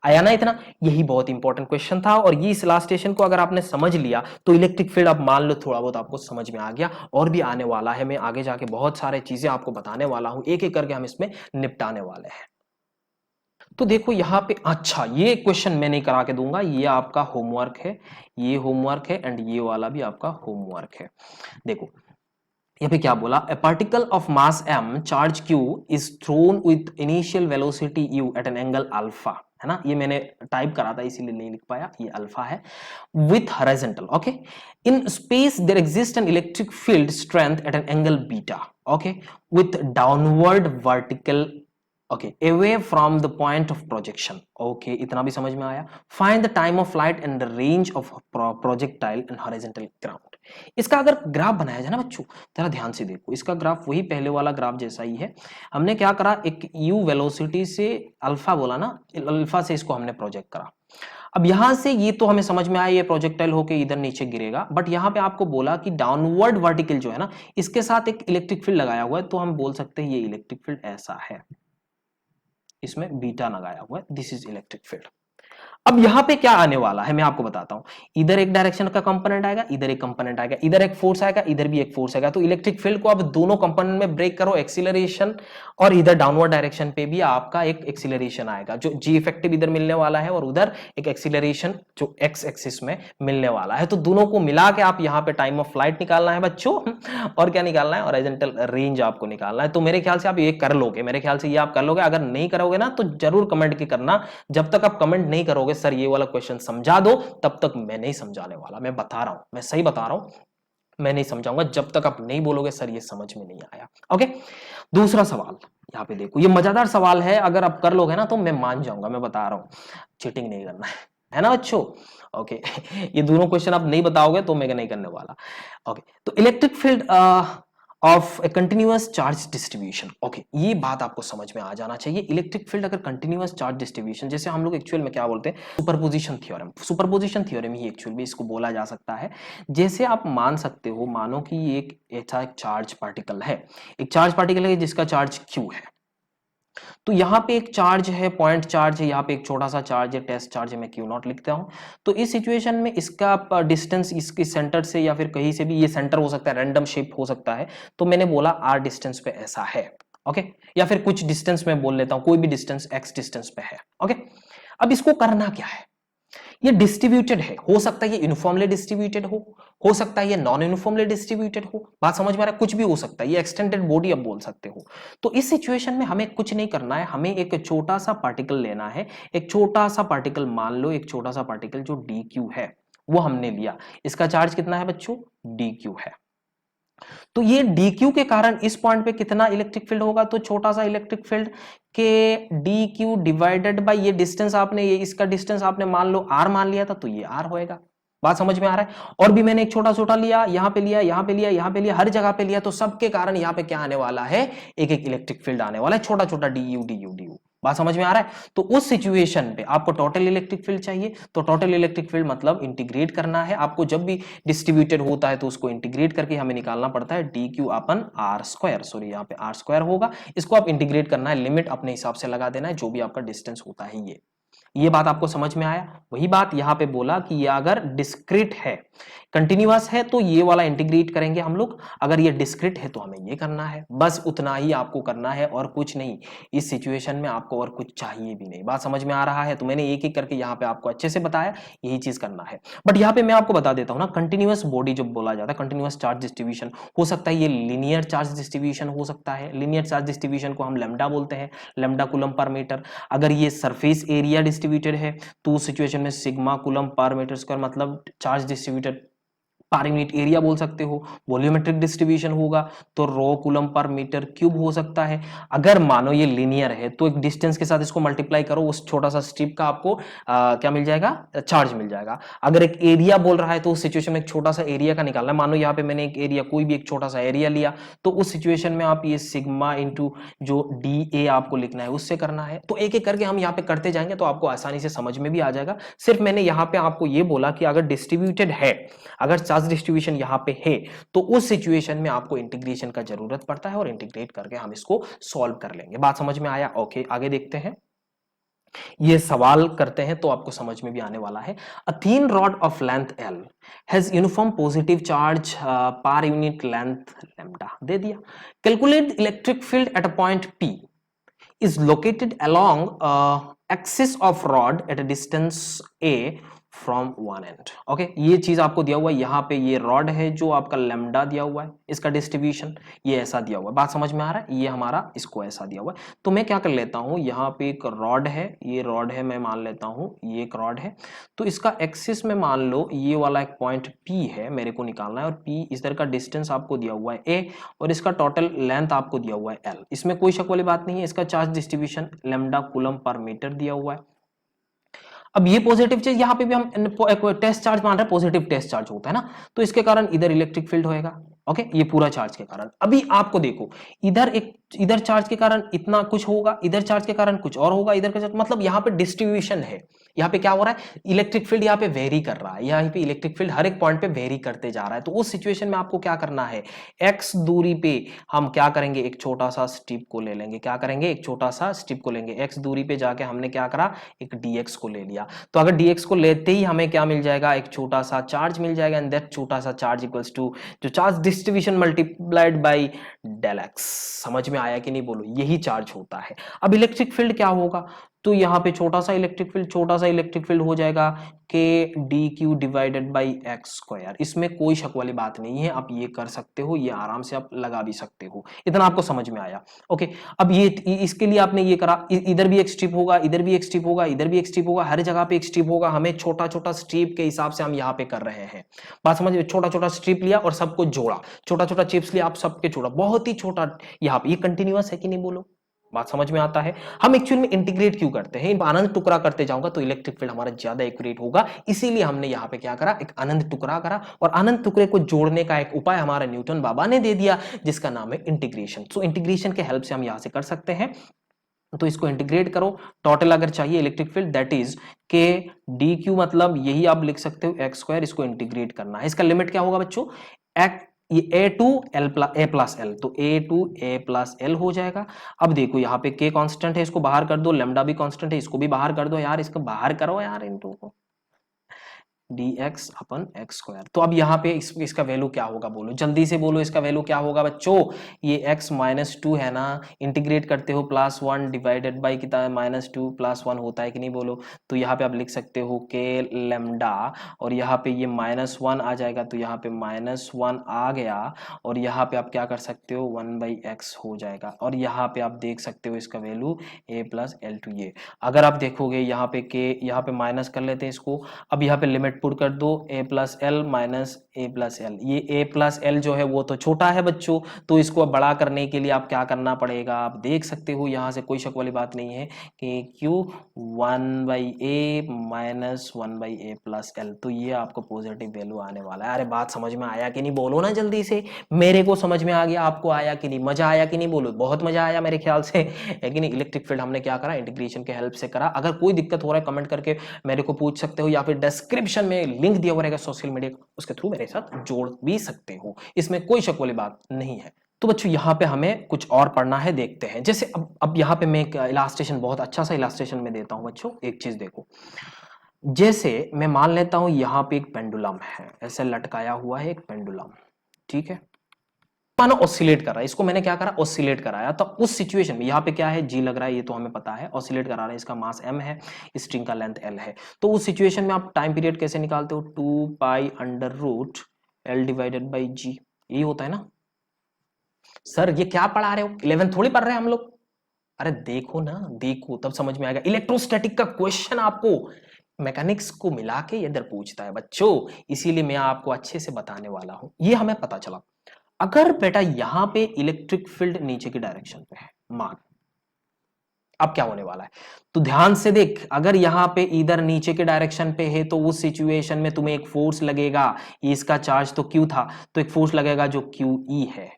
आया ना इतना। यही बहुत इंपॉर्टेंट क्वेश्चन था, और ये इस इलास्टेशन को अगर आपने समझ लिया तो इलेक्ट्रिक फील्ड आप मान लो थोड़ा बहुत आपको समझ में आ गया। और भी आने वाला है, मैं आगे जाके बहुत सारे चीजें आपको बताने वाला हूं, एक एक करके हम इसमें निपटाने वाले हैं। तो देखो यहाँ पे, अच्छा ये क्वेश्चन मैं नहीं करा के दूंगा, ये आपका होमवर्क है, ये होमवर्क है, एंड ये वाला भी आपका होमवर्क है। देखो यहाँ पे क्या बोला, a particle of mass m charge q is thrown with initial velocity u at an angle alpha, है ना। ये मैंने टाइप करा था इसीलिए नहीं लिख पाया, ये अल्फा है, with horizontal. Okay, in space there exist an electric field strength at an angle beta, okay, with downward vertical, okay, away from the point of projection. Okay, इतना भी समझ में आया। Find the time of light and the range of projectile in horizontal ground. इसका अगर graph बनाया जाए ना बच्चों, जरा ध्यान से देखो, इसका ग्राफ वही पहले वाला ग्राफ जैसा ही है। हमने क्या करा, एक u वेलोसिटी से अल्फा बोला ना, अल्फा से इसको हमने प्रोजेक्ट करा। अब यहां से ये तो हमें समझ में आया, ये प्रोजेक्टाइल होके इधर नीचे गिरेगा, बट यहाँ पे आपको बोला कि डाउनवर्ड वर्टिकल जो है ना, इसके साथ एक इलेक्ट्रिक फील्ड लगाया हुआ है, तो हम बोल सकते हैं ये इलेक्ट्रिक फील्ड ऐसा है, इसमें बीटा लगाया हुआ है, दिस इज इलेक्ट्रिक फील्ड। अब यहां पे क्या आने वाला है मैं आपको बताता हूं, इधर एक डायरेक्शन का कंपोनेंट आएगा, इधर एक कंपोनेंट आएगा, इधर एक फोर्स आएगा, इधर भी एक फोर्स आएगा। तो इलेक्ट्रिक फील्ड को आप दोनों कंपोनेंट में ब्रेक करो, एक्सीलरेशन, और इधर डाउनवर्ड डायरेक्शन पे भी आपका एक एक्सीलरेशन आएगा, जो जी इफेक्टिव इधर मिलने वाला है, और उधर एक एक्सीलरेशन जो एक्स एक्सिस में मिलने वाला है। तो दोनों को मिला के आप यहाँ पे टाइम ऑफ फ्लाइट निकालना है बच्चों, और क्या निकालना है, हॉरिजॉन्टल रेंज आपको निकालना है। तो मेरे ख्याल से आप ये कर लोगे, मेरे ख्याल से ये आप कर लोगे। अगर नहीं करोगे ना तो जरूर कमेंट करना, जब तक आप कमेंट नहीं करोगे सर ये वाला क्वेश्चन समझा दो, तब तक मैं नहीं समझाने वाला। मैं बता रहा हूं, मैं सही बता रहा हूं, मैं नहीं समझाऊंगा जब तक आप नहीं बोलोगे सर ये समझ में नहीं आया। ओके, दूसरा सवाल यहाँ पे देखो, ये मजेदार सवाल है, अगर आप कर लोगे ना तो मैं मान जाऊंगा, मैं बता रहा हूं, चीटिंग नहीं करना है ना बच्चों। ओके, ये दोनों क्वेश्चन आप नहीं बताओगे तो मैं नहीं करने वाला। ओके, तो electric field of A continuous charge distribution. Okay, ये बात आपको समझ में आ जाना चाहिए। इलेक्ट्रिक फील्ड अगर कंटिन्यूअस चार्ज डिस्ट्रीब्यूशन, जैसे हम लोग एक्चुअल में क्या बोलते हैं, सुपरपोजिशन थ्योरम, सुपरपोजिशन थ्योरम ही एक्चुअल में इसको बोला जा सकता है। जैसे आप मान सकते हो, मानो कि एक ऐसा एक चार्ज पार्टिकल है, एक चार्ज पार्टिकल है जिसका चार्ज Q है, तो यहाँ पे एक चार्ज है, पॉइंट चार्ज है, यहाँ पे एक छोटा सा चार्ज है, टेस्ट चार्ज है, मैं क्यू नॉट लिखता हूँ। तो इस सिचुएशन में इसका डिस्टेंस इसके सेंटर से या फिर कहीं से भी, ये सेंटर हो सकता है, रैंडम शेप हो सकता है, तो मैंने बोला आर डिस्टेंस पे ऐसा है। ओके, या फिर कुछ डिस्टेंस में बोल लेता हूँ, कोई भी डिस्टेंस एक्स डिस्टेंस पे है। ओके, अब इसको करना क्या है, ये डिस्ट्रीब्यूटेड है, हो सकता है ये यूनिफॉर्मली डिस्ट्रीब्यूटेड हो सकता है ये नॉन यूनिफॉर्मली डिस्ट्रीब्यूटेड हो, बात समझ में आ रहा है, कुछ भी हो सकता है, ये एक्सटेंडेड बॉडी अब बोल सकते हो। तो इस सिचुएशन में हमें कुछ नहीं करना है, हमें एक छोटा सा पार्टिकल लेना है, एक छोटा सा पार्टिकल, मान लो एक छोटा सा पार्टिकल जो dq है वो हमने लिया, इसका चार्ज कितना है बच्चों, dq है। तो ये dq के कारण इस पॉइंट पे कितना इलेक्ट्रिक फील्ड होगा, तो छोटा सा इलेक्ट्रिक फील्ड के dq डिवाइडेड बाय ये डिस्टेंस, आपने ये इसका डिस्टेंस आपने मान लो r मान लिया था, तो ये r होएगा। बात समझ में आ रहा है। और भी मैंने एक छोटा छोटा लिया, यहाँ पे लिया, यहाँ पे लिया, यहाँ पे लिया, हर जगह पे लिया, तो सबके कारण यहाँ पे क्या आने वाला है, एक एक इलेक्ट्रिक फील्ड आने वाला है, छोटा छोटा du। बात समझ में आ रहा है। तो उस सिचुएशन पे आपको टोटल इलेक्ट्रिक फील्ड चाहिए, तो टोटल इलेक्ट्रिक फील्ड मतलब इंटीग्रेट करना है आपको, जब भी डिस्ट्रीब्यूटेड होता है तो उसको इंटीग्रेट करके हमें निकालना पड़ता है dq अपन r स्क्वायर, सॉरी यहाँ पे r स्क्वायर होगा, इसको आप इंटीग्रेट करना है, लिमिट अपने हिसाब से लगा देना है, जो भी आपका डिस्टेंस होता है ये बात आपको समझ में आया। वही बात यहाँ पे बोला कि ये अगर डिस्क्रीट है, कंटिन्यूअस है, तो ये वाला इंटीग्रेट करेंगे हम लोग, अगर ये डिस्क्रीट है तो हमें ये करना है, बस उतना ही आपको करना है और कुछ नहीं। इस सिचुएशन में आपको और कुछ चाहिए भी नहीं। बात समझ में आ रहा है। तो मैंने एक एक करके यहाँ पे आपको अच्छे से बताया, यही चीज करना है। बट यहाँ पे मैं आपको बता देता हूँ ना, कंटिन्यूअस बॉडी जब बोला जाता है, कंटिन्यूअस चार्ज डिस्ट्रीब्यूशन हो सकता है, ये लीनियर चार्ज डिस्ट्रीब्यूशन हो सकता है। लीनियर चार्ज डिस्ट्रीब्यूशन को हम लैम्डा बोलते हैं, लैम्डा कूलम पर मीटर। अगर ये सरफेस एरिया डिस्ट्रीब्यूटेड है तो उस सिचुएशन में sigma coulomb per metre square, मतलब charge distributed per unit area बोल सकते हो। वॉल्यूमेट्रिक डिस्ट्रीब्यूशन होगा तो rho coulomb per metre cube हो सकता है। अगर मानो ये लीनियर है तो एक डिस्टेंस के साथ इसको मल्टीप्लाई करो, उस छोटा सा स्ट्रिप का आपको क्या मिल जाएगा, चार्ज मिल जाएगा। अगर एक एरिया बोल रहा है तो उस सिचुएशन में एक छोटा सा एरिया का निकालना है। मानो यहाँ पे मैंने एक एरिया, कोई भी एक छोटा सा एरिया लिया, तो उस सिचुएशन में आप ये सिग्मा इंटू जो डी आपको लिखना है उससे करना है। तो एक एक करके हम यहाँ पे करते जाएंगे तो आपको आसानी से समझ में भी आ जाएगा। सिर्फ मैंने यहाँ पे आपको ये बोला कि अगर डिस्ट्रीब्यूटेड है, अगर चार्ज डिस्ट्रीब्यूशन यहाँ पे है, तो उस सिचुएशन में आपको इंटीग्रेशन का जरूरत पड़ता है और इंटीग्रेट करके हम इसको सॉल्व कर लेंगे। बात समझ में आया। ओके, आगे देखते हैं। ये सवाल करते हैं तो आपको समझ में भी आने वाला है। A thin rod of length L has uniform positive charge per unit length lambda दे दिया। Calculate electric field at a point P is located along axis of rod at a distance A from one and. Okay, ये चीज आपको दिया हुआ है, यहाँ पे ये रॉड है जो आपका लैम्डा दिया हुआ है, इसका डिस्ट्रीब्यूशन ये ऐसा दिया हुआ है। बात समझ में आ रहा है। ये हमारा इसको ऐसा दिया हुआ है। तो मैं क्या कर लेता हूँ, यहाँ पे एक रॉड है, ये रॉड है, मैं मान लेता हूँ ये एक रॉड है, तो इसका एक्सिस में मान लो ये वाला एक पॉइंट P है, मेरे को निकालना है, और P इधर का डिस्टेंस आपको दिया हुआ है A, और इसका टोटल लेंथ आपको दिया हुआ है L। इसमें कोई शक वाली बात नहीं है। इसका charge distribution lambda coulomb per metre दिया हुआ है। अब ये पॉजिटिव चार्ज, यहाँ पे भी हम टेस्ट चार्ज मान रहे हैं, पॉजिटिव टेस्ट चार्ज होता है ना, तो इसके कारण इधर इलेक्ट्रिक फील्ड होएगा। ओके, ये पूरा चार्ज के कारण। अभी आपको देखो, इधर चार्ज के कारण इतना कुछ होगा, इधर चार्ज के कारण कुछ और होगा, इधर का मतलब यहाँ पे डिस्ट्रीब्यूशन है। यहाँ पे क्या हो रहा है, इलेक्ट्रिक फील्ड यहाँ पे वेरी कर रहा है, यहाँ पे इलेक्ट्रिक फील्ड हर एक पॉइंट पे वेरी करते जा रहा है। तो उस सिचुएशन में आपको क्या करना है, एक्स दूरी पे हम क्या करेंगे, एक छोटा सा स्ट्रिप को ले लेंगे। क्या करेंगे, एक छोटा सा स्ट्रिप को लेंगे। एक्स दूरी पे जाके हमने क्या करा, एक dx को ले लिया। तो अगर dx को लेते ही हमें क्या मिल जाएगा, एक छोटा सा चार्ज मिल जाएगा, एंड दैट छोटा सा चार्ज इक्वल्स टू जो charge distribution multiplied by del X. समझ में आया कि नहीं, बोलो, यही चार्ज होता है। अब इलेक्ट्रिक फील्ड क्या होगा, तो यहाँ पे छोटा सा इलेक्ट्रिक फील्ड हो जाएगा के D Q divided by X square. इसमें कोई शक वाली बात नहीं है, आप ये कर सकते हो, ये आराम से आप लगा भी सकते हो। इतना आपको समझ में आया। ओके, अब ये इसके लिए आपने ये करा, इधर भी एक स्ट्रिप होगा, इधर भी एक स्ट्रिप होगा, इधर भी एक स्ट्रिप होगा, हर जगह पे एक स्ट्रिप होगा। हमें छोटा छोटा स्ट्रिप के हिसाब से हम यहाँ पे कर रहे हैं। बात समझ, छोटा छोटा स्ट्रिप लिया और सबको जोड़ा, छोटा छोटा चिप्स लिया, आप सबके जोड़ा, बहुत ही छोटा। यहाँ पे ये कंटिन्यूअस है कि नहीं, बोलो, बात समझ में आता है? हम एक्चुअल में इंटीग्रेट क्यों करते हैं? अनंत टुकड़ा करते जाऊंगा तो इलेक्ट्रिक फील्ड हमारा ज्यादा एक्यूरेट होगा, इसीलिए हमने यहाँ पे क्या करा, एक अनंत टुकड़ा करा, और अनंत टुकड़े को जोड़ने का एक उपाय हमारा न्यूटन बाबा ने दे दिया, जिसका नाम है इंटीग्रेशन। सो इंटीग्रेशन के हेल्प से हम यहां से कर सकते हैं। तो इसको इंटीग्रेट करो, टोटल अगर चाहिए इलेक्ट्रिक फील्ड दैट इज के डी क्यू, मतलब यही आप लिख सकते हो एक्स स्क्वायर, इसको इंटीग्रेट करना है। इसका लिमिट क्या होगा बच्चों, ए टू ए प्लस एल, तो ए टू ए प्लस एल हो जाएगा। अब देखो यहाँ पे के कांस्टेंट है, इसको बाहर कर दो, लेमडा भी कांस्टेंट है, इसको भी बाहर कर दो यार, इसको बाहर करो यार इनटू को, dx अपन एक्स स्क्वायर। तो अब यहाँ पे इसका वैल्यू क्या होगा बोलो, जल्दी से बोलो, इसका वैल्यू क्या होगा बच्चों, ये x माइनस टू है ना, इंटीग्रेट करते हो प्लस वन डिवाइडेड बाई कितना, माइनस टू प्लस वन होता है कि नहीं बोलो। तो यहाँ पे आप लिख सकते हो के लेमडा, और यहाँ पे ये माइनस वन आ जाएगा, तो यहाँ पे माइनस वन आ गया, और यहाँ पे आप क्या कर सकते हो, वन बाई एक्स हो जाएगा, और यहाँ पे आप देख सकते हो इसका वैल्यू ए प्लस एल टू। ये अगर आप देखोगे यहाँ पे के, यहाँ पे माइनस कर लेते हैं इसको, अब यहाँ पे लिमिट पुट कर दो, ए प्लस एल माइनस ए प्लस एल। ये ए प्लस एल जो है वो तो छोटा है बच्चों, तो इसको बड़ा करने के लिए आप क्या करना पड़ेगा, आप देख सकते हो यहाँ से, कोई शक वाली बात नहीं है कि Q one by A minus one by A plus L, तो ये आपको पॉजिटिव वैल्यू आने वाला है। अरे बात समझ में आया कि नहीं, बोलो ना जल्दी से, मेरे को समझ में आ गया, आपको आया कि नहीं, मजा आया कि नहीं, बोलो। बहुत मजा आया मेरे ख्याल से, है कि नहीं। इलेक्ट्रिक फील्ड हमने क्या करा, इंटीग्रेशन के हेल्प से करा। अगर कोई दिक्कत हो रहा है कमेंट करके मेरे को पूछ सकते हो, या फिर डिस्क्रिप्शन में लिंक दिया हुआ रहेगा सोशल मीडिया, उसके थ्रू मेरे साथ जोड़ भी सकते हो, इसमें कोई शक वाली बात नहीं है। तो बच्चों यहाँ पे हमें कुछ और पढ़ना है, देखते हैं। जैसे अब यहाँ पे मैं एक इलास्ट्रेशन, बहुत अच्छा सा इलास्ट्रेशन में देता हूँ बच्चों। एक चीज देखो, जैसे मैं मान लेता हूं यहाँ पे एक पेंडुलम है, ऐसे लटकाया हुआ है एक पेंडुलम, ठीक है, मानो ऑसिलेट कर रहा है, इसको मैंने क्या करा, ऑसिलेट कराया। तो उस सिचुएशन में यहाँ पे क्या है, जी लग रहा है, ये तो हमें पता है, ऑसिलेट करा रहा है, इसका मास m है, स्ट्रिंग का लेंथ l है। तो उस सिचुएशन में आप टाइम पीरियड कैसे निकालते हो, 2 pi under root l divided by g, यही होता है ना। सर ये क्या पढ़ा रहे हो, 11 थोड़ी पढ़ रहे हैं हम लोग। अरे देखो ना, देखो तब समझ में आएगा। इलेक्ट्रोस्टैटिक का क्वेश्चन आपको मैकेनिक्स को मिला के इधर पूछता है बच्चों, इसीलिए मैं आपको अच्छे से बताने वाला हूं। ये हमें पता चला, अगर बेटा यहां पे इलेक्ट्रिक फील्ड नीचे की डायरेक्शन पे है, मान, अब क्या होने वाला है, तो ध्यान से देख, अगर यहां पे इधर नीचे के डायरेक्शन पे है तो उस सिचुएशन में तुम्हें एक फोर्स लगेगा, ये इसका चार्ज तो क्यू था, तो एक फोर्स लगेगा जो क्यू ई है।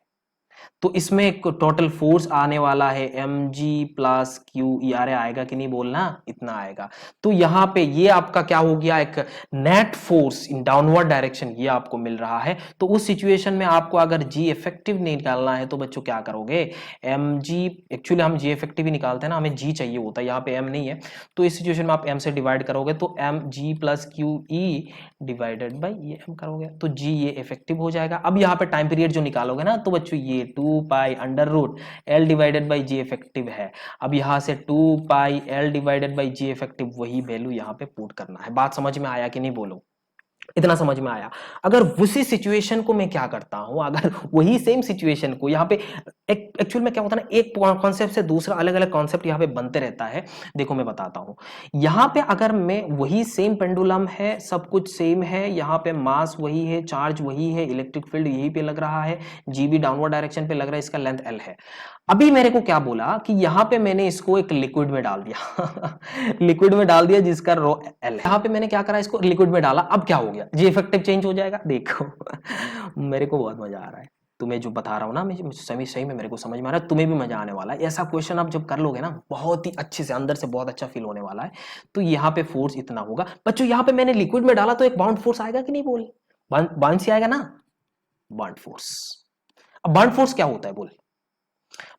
तो इसमें एक टोटल फोर्स आने वाला है mg प्लस क्यू ई, अरे आएगा कि नहीं बोलना, इतना आएगा। तो यहाँ पे ये आपका क्या हो गया, एक net force in downward direction ये आपको मिल रहा है। तो उस सिचुएशन में आपको अगर g इफेक्टिव निकालना है तो बच्चों क्या करोगे, mg, एक्चुअली हम g इफेक्टिव ही निकालते हैं ना, हमें g चाहिए होता है, यहाँ पे m नहीं है, तो इस सिचुएशन में आप m से डिवाइड करोगे, तो mg plus Q E divided by ये m करोगे, तो g ये इफेक्टिव हो जाएगा। अब यहाँ पे टाइम पीरियड जो निकालोगे ना, तो बच्चों ये 2 pi under root L divided by G effective है। अब यहाँ से 2 pi L divided by G effective, वही वैल्यू यहाँ पे पुट करना है। बात समझ में आया कि नहीं, बोलो, इतना समझ में आया। अगर उसी सिचुएशन को मैं क्या करता हूं, अगर वही सेम सिचुएशन को यहाँ पे, एक्चुअल में क्या होता है ना, एक कॉन्सेप्ट से दूसरा अलग अलग कॉन्सेप्ट यहाँ पे बनते रहता है। देखो मैं बताता हूं, यहाँ पे अगर मैं वही सेम पेंडुलम है, सब कुछ सेम है, यहाँ पे मास वही है, चार्ज वही है, इलेक्ट्रिक फील्ड यही पे लग रहा है, जी भी डाउनवर्ड डायरेक्शन पे लग रहा है, इसका लेंथ एल है। अभी मेरे को क्या बोला कि यहाँ पे मैंने इसको एक लिक्विड में डाल दिया लिक्विड में डाल दिया जिसका रो एल है। यहाँ पे मैंने क्या करा, इसको लिक्विड में डाला, अब क्या हो गया, जी इफेक्टिव चेंज हो जाएगा। देखो मेरे को बहुत मजा आ रहा है, तुम्हें जो बता रहा हूँ ना, मैं सही में मेरे को समझ में आ रहा है, तुम्हें भी मजा आने वाला है। ऐसा क्वेश्चन आप जब कर लोगे ना, बहुत ही अच्छे से अंदर से बहुत अच्छा फील होने वाला है। तो यहाँ पे फोर्स इतना होगा बच्चों, यहाँ पे मैंने लिक्विड में डाला तो एक बाउंड फोर्स आएगा कि नहीं, बोल, बाउंड से आएगा ना, बाउंड फोर्स। अब बाउंड फोर्स क्या होता है बोल,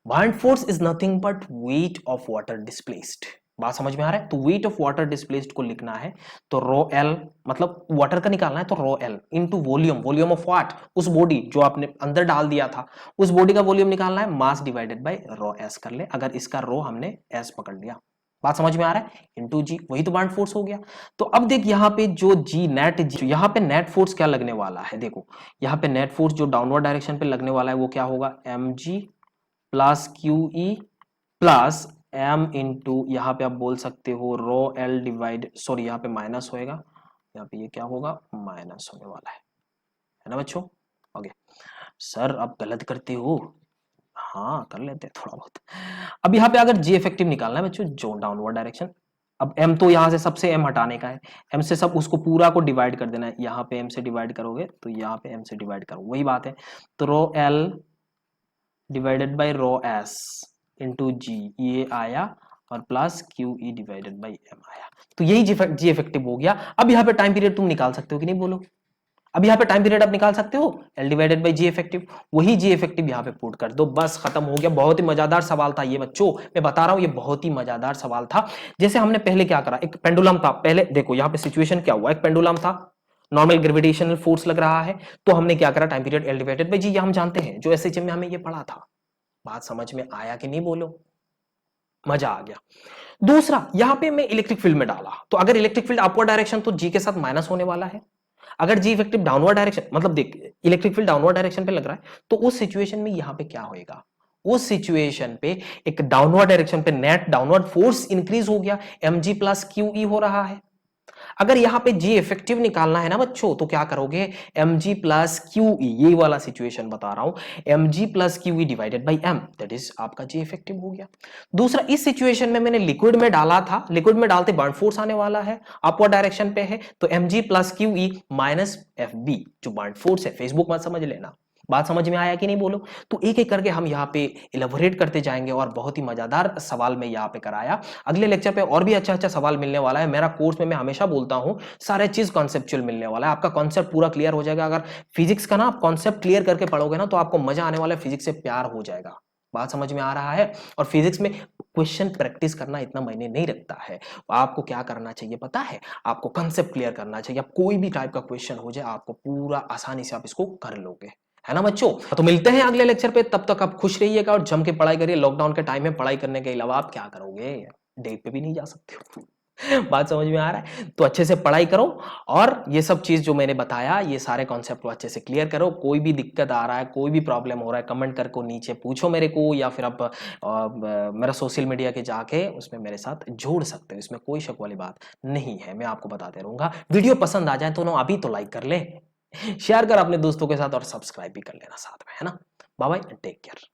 bound force is nothing but weight of water displaced. बात समझ में आ रहा है, तो वेट ऑफ वाटर डिस्प्लेस्ड को लिखना है तो रो एल, मतलब वाटर का निकालना है तो rho L into volume, volume of what, उस बॉडी जो आपने अंदर डाल दिया था, उस बॉडी का वॉल्यूम निकालना है, mass divided by rho S कर ले, अगर इसका रो हमने एस पकड़ लिया। बात समझ में आ रहा है, इंटू जी, वही तो बाउंड फोर्स हो गया। तो अब देख यहाँ पे जो जी नेट, जी यहाँ पे नेट फोर्स क्या लगने वाला है, देखो यहाँ पे नेट फोर्स जो डाउनवर्ड डायरेक्शन पे लगने वाला है वो क्या होगा, M G plus Q E plus M into, यहाँ पे आप बोल सकते हो रो एल डिवाइड, सॉरी यहाँ पे माइनस होएगा, यहाँ पे ये क्या होगा, माइनस होने वाला है ना बच्चों। ओके सर आप गलत करते हो, हाँ कर लेते हैं थोड़ा बहुत। अब यहाँ पे अगर जी इफेक्टिव निकालना है बच्चों, जो डाउनवर्ड डायरेक्शन, अब m तो यहाँ से सबसे m हटाने का है, m से सब उसको पूरा को डिवाइड कर देना है, यहाँ पे m से डिवाइड करोगे तो यहाँ पे m से डिवाइड करो, वही बात है। तो rho l divided by rho s into g, ये आया, और plus Q E divided by m आया। तो यही जी इफेक्टिव हो गया। अब यहाँ पे टाइम पीरियड तुम निकाल सकते हो कि नहीं, बोलो। अब यहाँ पे टाइम पीरियड आप निकाल सकते हो, L divided by G effective, वही जी इफेक्टिव यहाँ पे पुट कर दो, बस खत्म हो गया। बहुत ही मजेदार सवाल था ये बच्चों, मैं बता रहा हूँ ये बहुत ही मजेदार सवाल था। जैसे हमने पहले क्या करा, एक पेंडुलम था, पहले देखो यहाँ पे सिचुएशन क्या हुआ, एक पेंडुलम था, नॉर्मल ग्रेविटेशनल फोर्स लग रहा है, तो हमने क्या करा, time period L divided by g, ये हम जानते हैं, जो एसएचएम में हमें ये पढ़ा था। बात समझ में आया कि नहीं, बोलो, मजा आ गया। दूसरा, यहां पे मैं इलेक्ट्रिक फील्ड में डाला, तो अगर इलेक्ट्रिक फील्ड अपवर्ड डायरेक्शन तो जी के साथ माइनस होने वाला है, अगर जी इफेक्टिव डाउनवर्ड डायरेक्शन, मतलब देख इलेक्ट्रिक फील्ड डाउनवर्ड डायरेक्शन पे लग रहा है, तो उस सिचुएशन में यहां पे क्या होएगा, उस सिचुएशन पे एक डाउनवर्ड डायरेक्शन पे नेट डाउनवर्ड फोर्स इंक्रीज हो गया, mg प्लस क्यू ई हो रहा है। अगर यहां पे जी इफेक्टिव निकालना है ना बच्चों, तो क्या करोगे, mg प्लस क्यू ई, ये वाला सिचुएशन बता रहा हूं, mg plus Q E divided by m, that is आपका जी इफेक्टिव हो गया। दूसरा, इस सिचुएशन में मैंने लिक्विड में डाला था, लिक्विड में डालते बर्न फोर्स आने वाला है, अपवर्ड डायरेक्शन पे है, तो mg plus Q E minus F B, जो बर्न फोर्स है, फेसबुक मत समझ लेना। बात समझ में आया कि नहीं, बोलो। तो एक एक करके हम यहाँ पे इलेबोरेट करते जाएंगे, और बहुत ही मजेदार सवाल मैं यहाँ पे कराया। अगले लेक्चर पे और भी अच्छा अच्छा सवाल मिलने वाला है। मेरा कोर्स में मैं हमेशा बोलता हूँ सारे चीज कॉन्सेप्चुअल मिलने वाला है, आपका कॉन्सेप्ट पूरा क्लियर हो जाएगा। अगर फिजिक्स का ना आप कॉन्सेप्ट क्लियर करके पढ़ोगे ना, तो आपको मजा आने वाला है, फिजिक्स से प्यार हो जाएगा। बात समझ में आ रहा है। और फिजिक्स में क्वेश्चन प्रैक्टिस करना इतना मायने नहीं रखता है, आपको क्या करना चाहिए पता है, आपको कंसेप्ट क्लियर करना चाहिए। आप कोई भी टाइप का क्वेश्चन हो जाए, आपको पूरा आसानी से आप इसको कर लोगे, है ना बच्चों। तो मिलते हैं अगले लेक्चर पे, तब तक आप खुश रहिएगा और जम के पढ़ाई करिए। लॉकडाउन के टाइम में पढ़ाई करने के अलावा आप क्या करोगे, डेट पे भी नहीं जा सकते हो। बात समझ में आ रहा है, तो अच्छे से पढ़ाई करो, और ये सब चीज जो मैंने बताया, ये सारे कॉन्सेप्ट को अच्छे से क्लियर करो। कोई भी दिक्कत आ रहा है, कोई भी प्रॉब्लम हो रहा है, कमेंट करके नीचे पूछो मेरे को, या फिर आप मेरा सोशल मीडिया के जाके उसमें मेरे साथ जोड़ सकते हो, इसमें कोई शक वाली बात नहीं है, मैं आपको बताते रहूंगा। वीडियो पसंद आ जाए तो ना अभी तो लाइक कर ले, शेयर कर अपने दोस्तों के साथ, और सब्सक्राइब भी कर लेना साथ में, है ना। Bye bye, take care.